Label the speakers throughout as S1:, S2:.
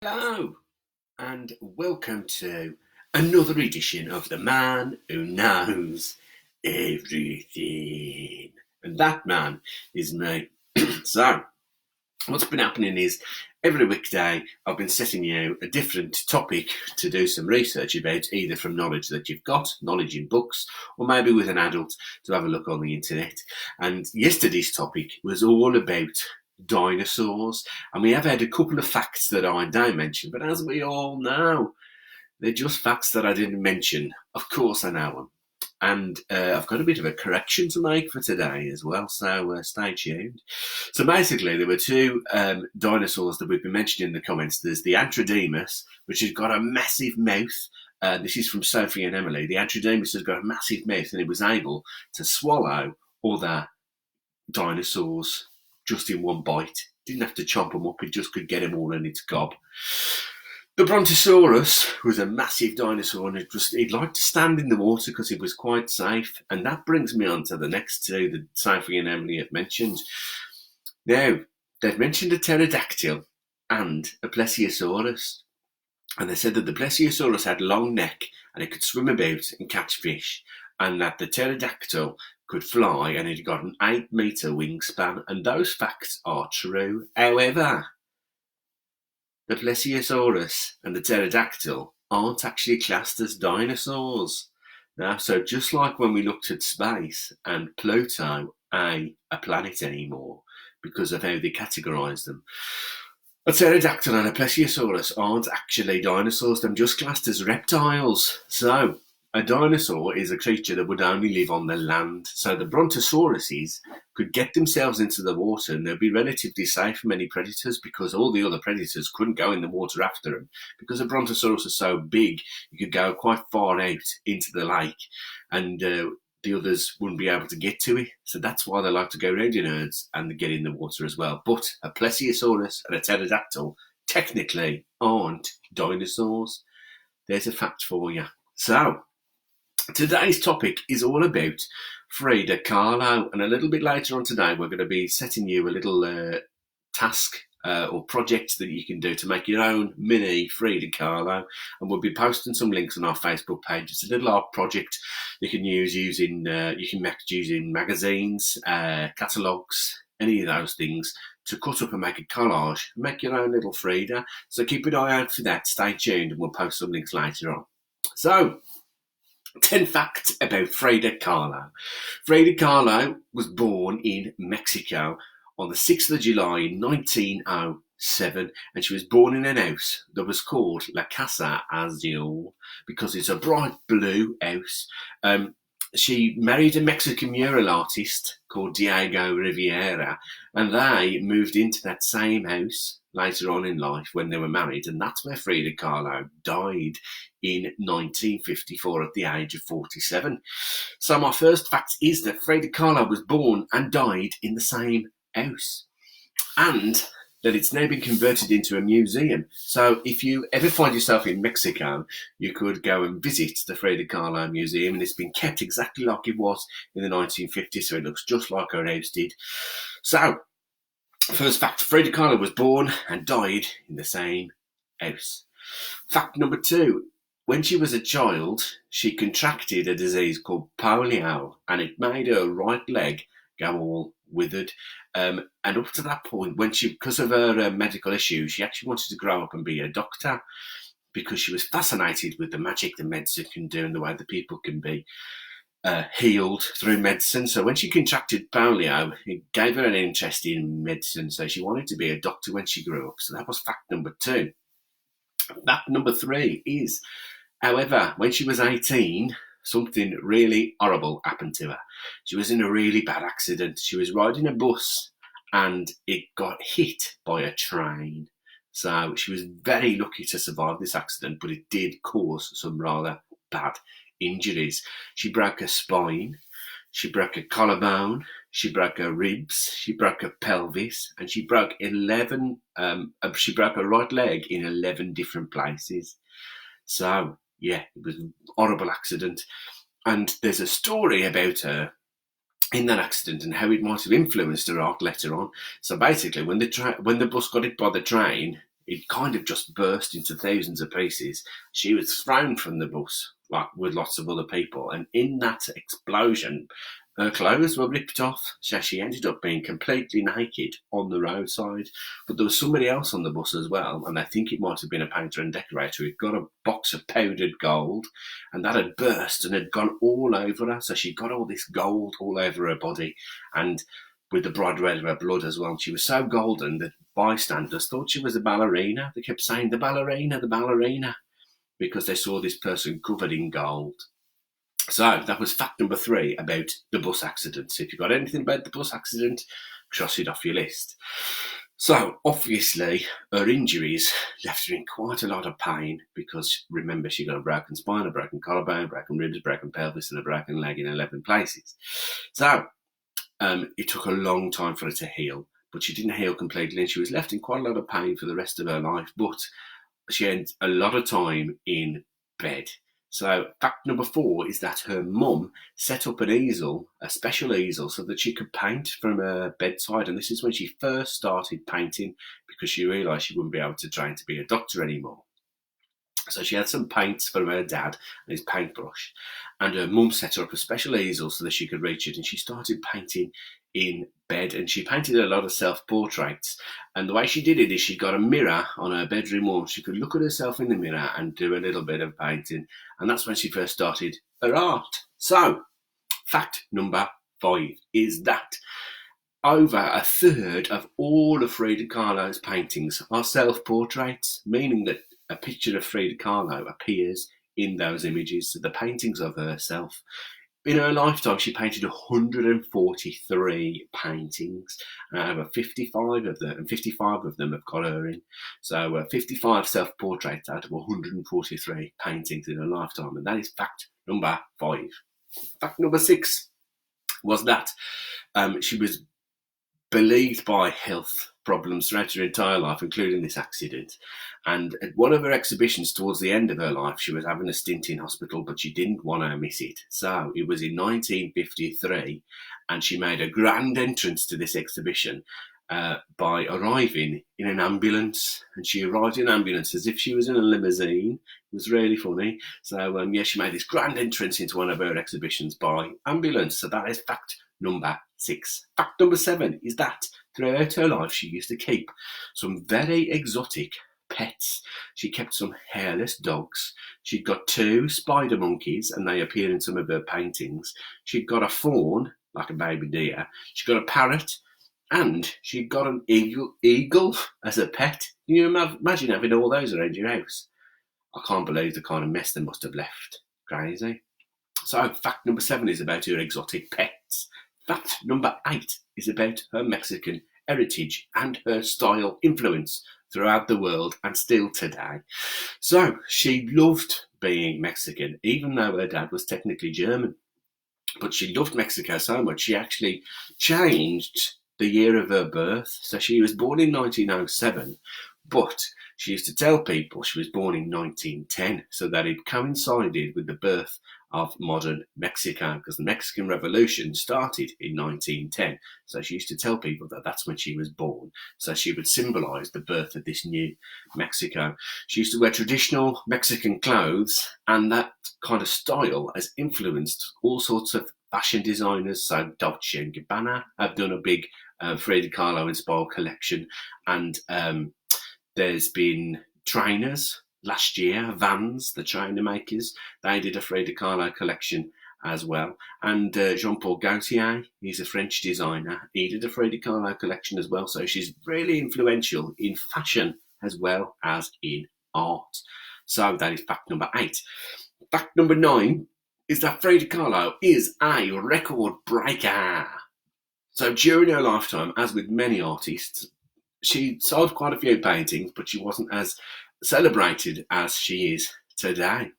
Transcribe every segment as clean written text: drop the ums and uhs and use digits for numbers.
S1: Hello, and welcome to another edition of The Man Who Knows Everything. And that man is me. So, what's been happening is every weekday I've been setting you a different topic to do some research about, either from knowledge that you've got, knowledge in books, or maybe with an adult to have a look on the internet. And yesterday's topic was all about dinosaurs, and we have had a couple of facts that I don't mention, but as we all know, they're just facts that I didn't mention. Of course I know them. And I've got a bit of a correction to make for today as well, so stay tuned. So basically, there were two dinosaurs that we've been mentioning in the comments. There's the Antrodemus, which has got a massive mouth. This is from Sophie and Emily. The Antrodemus has got a massive mouth, and it was able to swallow other dinosaurs just in one bite. Didn't have to chomp them up, it just could get them all in its gob. The Brontosaurus was a massive dinosaur, and he'd like to stand in the water because it was quite safe. And that brings me on to the next two that Sophie and Emily have mentioned. Now, they've mentioned a pterodactyl and a plesiosaurus. And they said that the plesiosaurus had a long neck and it could swim about and catch fish, and that the pterodactyl could fly and it got an 8-metre wingspan, and those facts are true. However, the plesiosaurus and the pterodactyl aren't actually classed as dinosaurs. Now, so just like when we looked at space and Pluto ain't a planet anymore because of how they categorise them, a pterodactyl and a plesiosaurus aren't actually dinosaurs, they're just classed as reptiles. So a dinosaur is a creature that would only live on the land. So the brontosauruses could get themselves into the water and they'd be relatively safe from any predators, because all the other predators couldn't go in the water after them. Because a brontosaurus is so big, you could go quite far out into the lake and the others wouldn't be able to get to it. So that's why they like to go around in herds and get in the water as well. But a plesiosaurus and a pterodactyl technically aren't dinosaurs. There's a fact for you. So today's topic is all about Frida Kahlo, and a little bit later on today we're going to be setting you a little task or project that you can do to make your own mini Frida Kahlo, and we'll be posting some links on our Facebook page. It's a little art project you can use using magazines, catalogues, any of those things, to cut up and make a collage and make your own little Frida. So keep an eye out for that, stay tuned, and we'll post some links later on. So 10 facts about Frida Kahlo. Frida Kahlo was born in Mexico on the 6th of July in 1907, and she was born in an house that was called La Casa Azul because it's a bright blue house. She married a Mexican mural artist called Diego Rivera, and they moved into that same house later on in life when they were married, and that's where Frida Kahlo died in 1954 at the age of 47. So my first fact is that Frida Kahlo was born and died in the same house, and that it's now been converted into a museum. So if you ever find yourself in Mexico, you could go and visit the Frida Kahlo Museum, and it's been kept exactly like it was in the 1950s, so it looks just like her house did. So, first fact, Frida Kahlo was born and died in the same house. Fact number 2, when she was a child, she contracted a disease called polio, and it made her right leg go all withered. And up to that point, because of her medical issues, she actually wanted to grow up and be a doctor, because she was fascinated with the magic that medicine can do and the way that people can be healed through medicine. So when she contracted polio, it gave her an interest in medicine, so she wanted to be a doctor when she grew up. So that was fact number 2. Fact number 3 is, however, when she was 18, something really horrible happened to her. She was in a really bad accident. She was riding a bus and it got hit by a train. So she was very lucky to survive this accident, but it did cause some rather bad injuries. She broke her spine, she broke her collarbone, she broke her ribs, she broke her pelvis, and she broke her right leg in 11 different places. So yeah, it was a horrible accident. And there's a story about her in that accident and how it might have influenced her art later on. So basically, when the bus got hit by the train, it kind of just burst into thousands of pieces. She was thrown from the bus, like with lots of other people, and in that explosion, her clothes were ripped off, so she ended up being completely naked on the roadside. But there was somebody else on the bus as well, and I think it might have been a painter and decorator who'd got a box of powdered gold, and that had burst and had gone all over her. So she got all this gold all over her body, and with the bright red of her blood as well. She was so golden that bystanders thought she was a ballerina. They kept saying, the ballerina, because they saw this person covered in gold. So that was fact number 3 about the bus accident. So if you've got anything about the bus accident, cross it off your list. So obviously her injuries left her in quite a lot of pain because remember she got a broken spine, a broken collarbone, broken ribs, broken pelvis and a broken leg in 11 places. So it took a long time for her to heal, but she didn't heal completely and she was left in quite a lot of pain for the rest of her life, but she had a lot of time in bed. So fact number 4 is that her mum set up an easel, a special easel, so that she could paint from her bedside. And this is when she first started painting because she realised she wouldn't be able to train to be a doctor anymore. So she had some paints from her dad and his paintbrush, and her mum set her up a special easel so that she could reach it, and she started painting in bed, and she painted a lot of self-portraits. And the way she did it is she got a mirror on her bedroom wall. She could look at herself in the mirror and do a little bit of painting, and that's when she first started her art. So, fact number 5 is that over a third of all of Frida Kahlo's paintings are self-portraits, meaning that a picture of Frida Kahlo appears in those images, so the paintings of herself. In her lifetime, she painted 143 paintings, and over 55 of them, and 55 of them have got her in. So 55 self-portraits out of 143 paintings in her lifetime, and that is fact number 5. Fact number 6 was that she was believed by health problems throughout her entire life, including this accident. And at one of her exhibitions towards the end of her life, she was having a stint in hospital, but she didn't want to miss it. So it was in 1953, and she made a grand entrance to this exhibition by arriving in an ambulance. And she arrived in an ambulance as if she was in a limousine. It was really funny. So, she made this grand entrance into one of her exhibitions by ambulance. So that is fact number 6. Fact number 7 is that throughout her life she used to keep some very exotic pets. She kept some hairless dogs. She'd got 2 spider monkeys, and they appear in some of her paintings. She'd got a fawn, like a baby deer. She got a parrot, and she'd got an eagle as a pet. Can you imagine having all those around your house? I can't believe the kind of mess they must have left. Crazy. So fact number 7 is about her exotic pets. Fact number 8 is about her Mexican heritage and her style influence throughout the world and still today. So she loved being Mexican, even though her dad was technically German. But she loved Mexico so much, she actually changed the year of her birth. So she was born in 1907, but she used to tell people she was born in 1910, so that it coincided with the birth of modern Mexico, because the Mexican Revolution started in 1910. So she used to tell people that that's when she was born. So she would symbolise the birth of this new Mexico. She used to wear traditional Mexican clothes, and that kind of style has influenced all sorts of fashion designers. So Dolce & Gabbana have done a big Frida Kahlo inspired collection, and there's been trainers. Last year, Vans, the trainer makers, they did a Frida Kahlo collection as well. And Jean-Paul Gaultier, he's a French designer, he did a Frida Kahlo collection as well. So she's really influential in fashion as well as in art. So that is fact number 8. Fact number 9 is that Frida Kahlo is a record breaker. So during her lifetime, as with many artists, she sold quite a few paintings, but she wasn't as celebrated as she is today.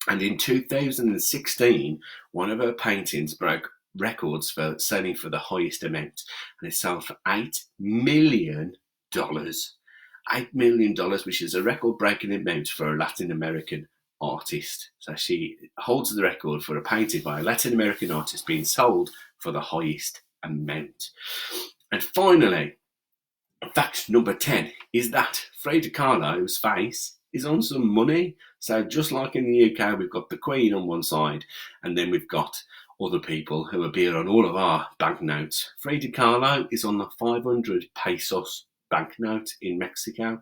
S1: And in 2016, one of her paintings broke records for selling for the highest amount, and it sold for $8 million. $8 million, which is a record-breaking amount for a Latin American artist. So she holds the record for a painting by a Latin American artist being sold for the highest amount. And finally, Fact number 10 is that Frida Kahlo's face is on some money. So just like in the UK, we've got the Queen on one side, and then we've got other people who appear on all of our banknotes. Frida Kahlo is on the 500 pesos banknote in Mexico.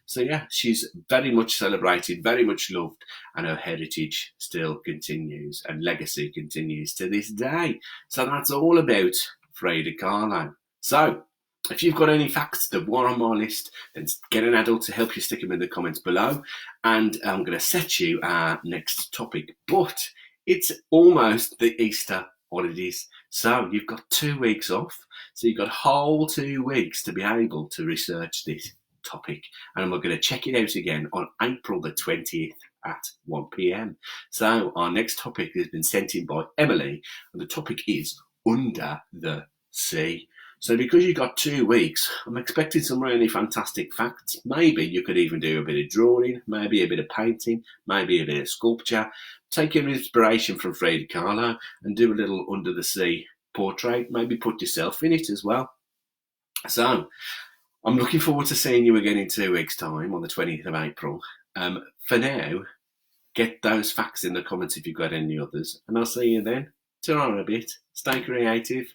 S1: So yeah, she's very much celebrated, very much loved, and her heritage still continues and legacy continues to this day. So that's all about Frida Kahlo. So if you've got any facts that were on my list, then get an adult to help you, stick them in the comments below. And I'm going to set you our next topic. But it's almost the Easter holidays. So you've got 2 weeks off. So you've got a whole 2 weeks to be able to research this topic. And we're going to check it out again on April the 20th at 1 p.m. So our next topic has been sent in by Emily. And the topic is Under the Sea. So because you've got 2 weeks, I'm expecting some really fantastic facts. Maybe you could even do a bit of drawing, maybe a bit of painting, maybe a bit of sculpture. Take your inspiration from Frida Kahlo and do a little under the sea portrait. Maybe put yourself in it as well. So I'm looking forward to seeing you again in 2 weeks' time on the 20th of April. For now, get those facts in the comments if you've got any others. And I'll see you then. Ta-ra a bit. Stay creative.